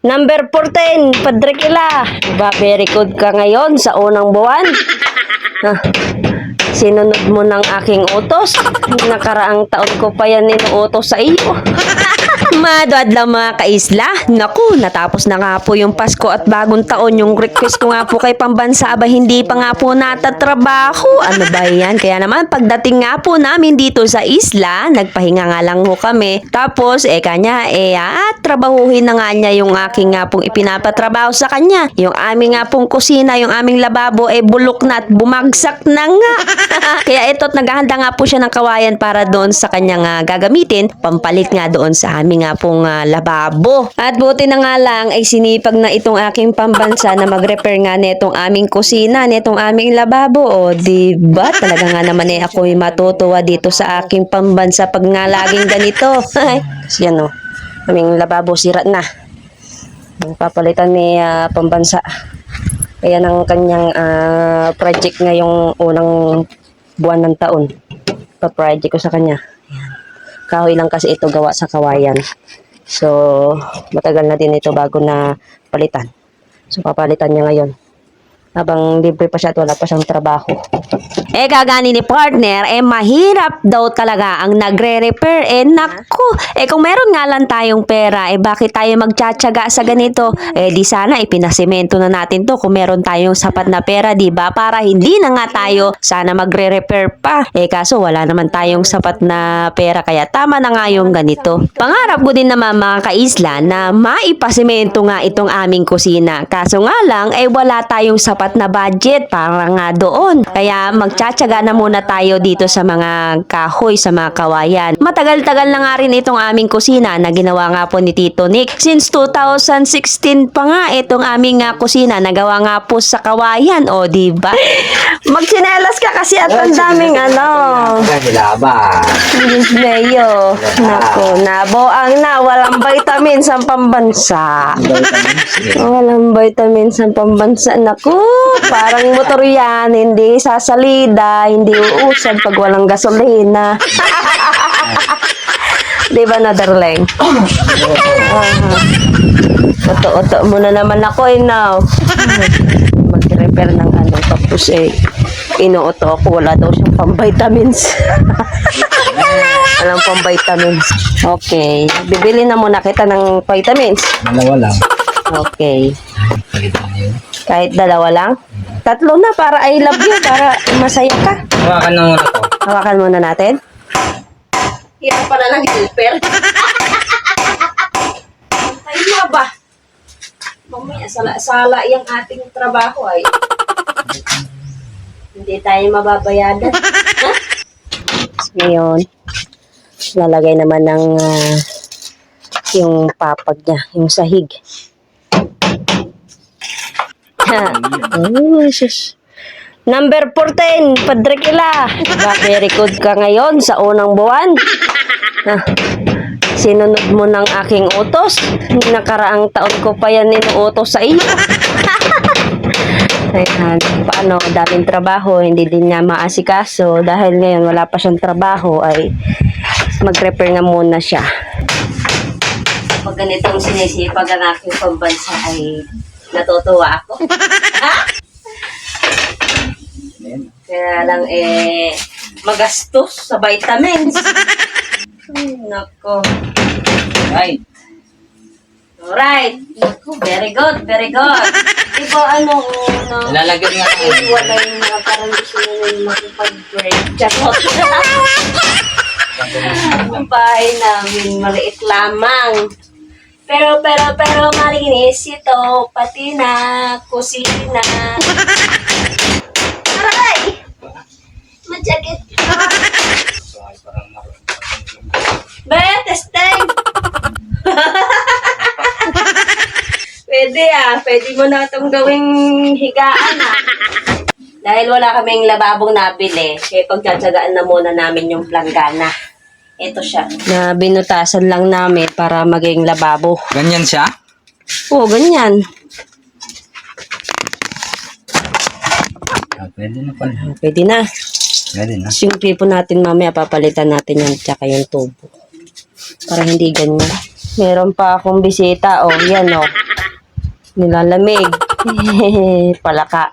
Number 14, Padre Kila. Diba, very good ka ngayon sa unang buwan. Sinunod mo ng aking utos. Nakaraang taon ko pa yan inuutos sa iyo. Madadla mga kaisla. Naku, natapos na nga po yung Pasko at bagong taon. Yung request ko nga po kay pambansa, aba hindi pa nga po natatrabaho. Ano ba yan? Kaya naman pagdating nga po namin dito sa isla, nagpahinga nga lang ho kami. Tapos kanya trabahuhin na nga niya yung aking nga pong ipinapatrabaho sa kanya. Yung aming nga pong kusina, yung aming lababo bulok na at bumagsak na nga. Kaya ito't naghahanda nga po siya ng kawayan para doon sa kanyang gagamitin, pampalit nga doon sa aming nga pong lababo. At buti na nga lang ay sinipag na itong aking pambansa na mag-repair nga netong aming kusina, netong aming lababo. O diba? Talaga nga naman ako'y matutuwa dito sa aking pambansa pag nga laging ganito. Kasi yan aming lababo sira na. Papalitan ni pambansa. Kaya ng kanyang project ngayong unang buwan ng taon. Pa-project ko sa kanya. Ayan. Kahoy lang kasi ito gawa sa kawayan. So, matagal na din ito bago na palitan. So, papalitan niya ngayon. Habang libre pa siya at wala pa siyang trabaho. Kagani ni partner, mahirap daw talaga ang nagre-repair. Naku, kung meron nga lang tayong pera, bakit tayo magtsatsaga sa ganito? Di sana ipinasemento na natin to kung meron tayong sapat na pera, di ba? Para hindi na nga tayo sana magre-repair pa. Kaso wala naman tayong sapat na pera, kaya tama na nga yung ganito. Pangarap ko din naman mga kaisla na maipasemento nga itong aming kusina. Kaso nga lang, wala tayong sapat na budget para nga doon. Kaya magtsatsaga na muna tayo dito sa mga kahoy, sa mga kawayan. Matagal-tagal na nga rin itong aming kusina na ginawa nga po ni Tito Nick. Since 2016 pa nga itong aming kusina nagawa nga po sa kawayan. O, diba? Magsinelas ka kasi at ang daming Diyos mayo. Naku, naboang na. Walang vitamins ang pambansa. Walang vitamins ang pambansa. Naku, parang motor yan. Hindi sasalida, hindi uusad pag walang gasolina. Di ba na, darling? Oto-oto muna naman ako now. Mag-repair ng tapos inuoto ako. Wala daw siyang pang-vitamins. Walang pang-vitamins. Okay. Bibili na muna kita ng vitamins. Dalawa lang. Okay. Kahit dalawa lang? Tatlo na para I love you, para masaya ka. Hawakan na muna to. Hawakan muna natin. Hirap pala ng helper. Ay, ba? Mamaya, sala-sala yung ating trabaho ay. Hindi tayo mababayadan. Ngayon, lalagay naman ng yung papag niya, yung sahig. Oh, sus. Number 14, Padre Kila. Diba, very good ka ngayon sa unang buwan. Sinunod mo ng aking utos. Nakaraang taon ko pa yan inuutos sa iyo. Ayan, paano, daming trabaho, hindi din niya maasikaso. Dahil ngayon wala pa siyang trabaho, ay mag-repair na muna siya. Pag ganitong sinisipag ang aking pambansa ay natutuwa ako. Kaya lang magastos sa vitamins. Nako. Right. Alright. Nako, very good, very good. Diba Lalagyan nga ako. wala yung mga parang gusto nyo makipag-break. Charot. Ang bahay namin, maliit lamang. Pero malinis ito, pati na kusina. Aray! Majakit ka. Be, testing! Pwede mo na itong gawing higaan Dahil wala kaming lababong nabili, kaya pagtsatsagaan na muna namin yung planggana. Ito siya. Na binutasan lang namin para maging lababo. Ganyan siya? Oo, ganyan. Pwede na pala. Pwede na. Pwede na. Yung clip natin mamaya, papalitan natin yan tsaka yung tubo. Para hindi ganyan. Meron pa akong bisita. Yan Nilalamig. Palaka.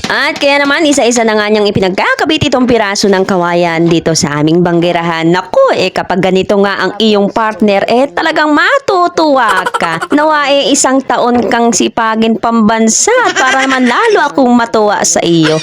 At kaya naman, isa-isa na nga niyang ipinagkakabit itong piraso ng kawayan dito sa aming banggerahan. Naku, kapag ganito nga ang iyong partner, talagang matutuwa ka. Nawa isang taon kang sipagin pambansa para naman lalo akong matuwa sa iyo.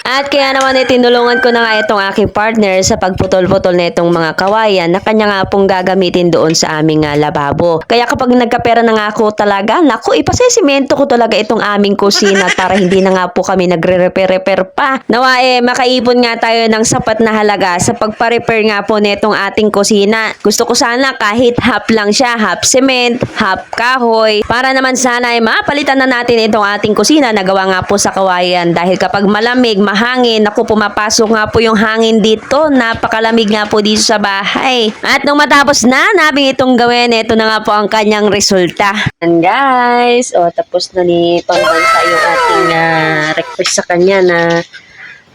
At kaya naman tinulungan ko na nga itong aking partner sa pagputol-putol na itong mga kawayan na kanya nga pong gagamitin doon sa aming lababo. Kaya kapag nagkapera na nga ako talaga, naku, ipasesimento ko talaga itong aming kusina para hindi na nga po kami nagre-repair pa. Nawa makaipon nga tayo ng sapat na halaga sa pagpa-repair nga po netong ating kusina. Gusto ko sana kahit half lang siya, half cement, half kahoy, para naman sana mapalitan na natin itong ating kusina na gawa nga po sa kawayan dahil kapag malamig, mahangin, naku, pumapasok nga po yung hangin dito. Napakalamig nga po dito sa bahay. At nung matapos na namin itong gawin, ito na nga po ang kanyang resulta. And guys, tapos na ni Pambansa yung ating request sa kanya na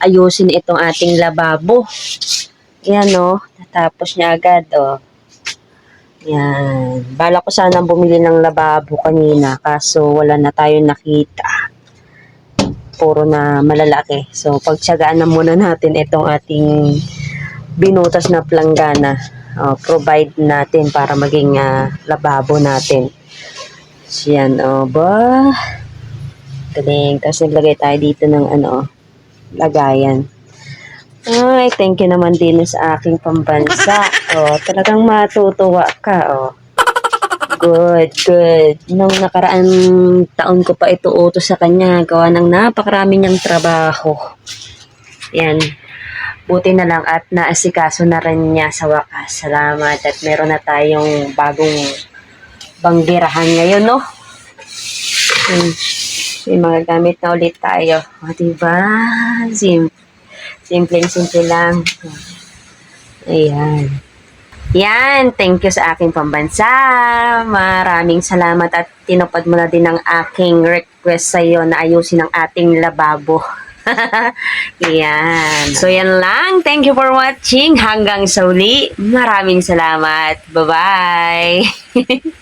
ayusin itong ating lababo. Yan natapos niya agad Yan. Bala ko sana bumili ng lababo kanina kaso wala na tayong nakita. Puro na malalaki. So pagtiyagaan na muna natin itong ating binutas na planggana. Provide natin para maging lababo natin. So yan ba? Galing. Tapos naglagay tayo dito ng lagayan. Ay, thank you naman din sa aking pambansa. Talagang matutuwa ka. Good, good. Nung nakaraan taon ko pa ito utos sa kanya. Gawa ng napakarami niyang trabaho. Yan. Buti na lang at naasikaso na rin niya sa wakas. Salamat. At meron na tayong bagong banggerahan ngayon, no? May mga gamit na ulit tayo. Diba? Simple lang. Ayan. Yan. Thank you sa aking pambansa. Maraming salamat at tinupad mo na din ang aking request sa iyo na ayusin ang ating lababo. Yan. So, yan lang. Thank you for watching. Hanggang sa uli. Maraming salamat. Bye-bye.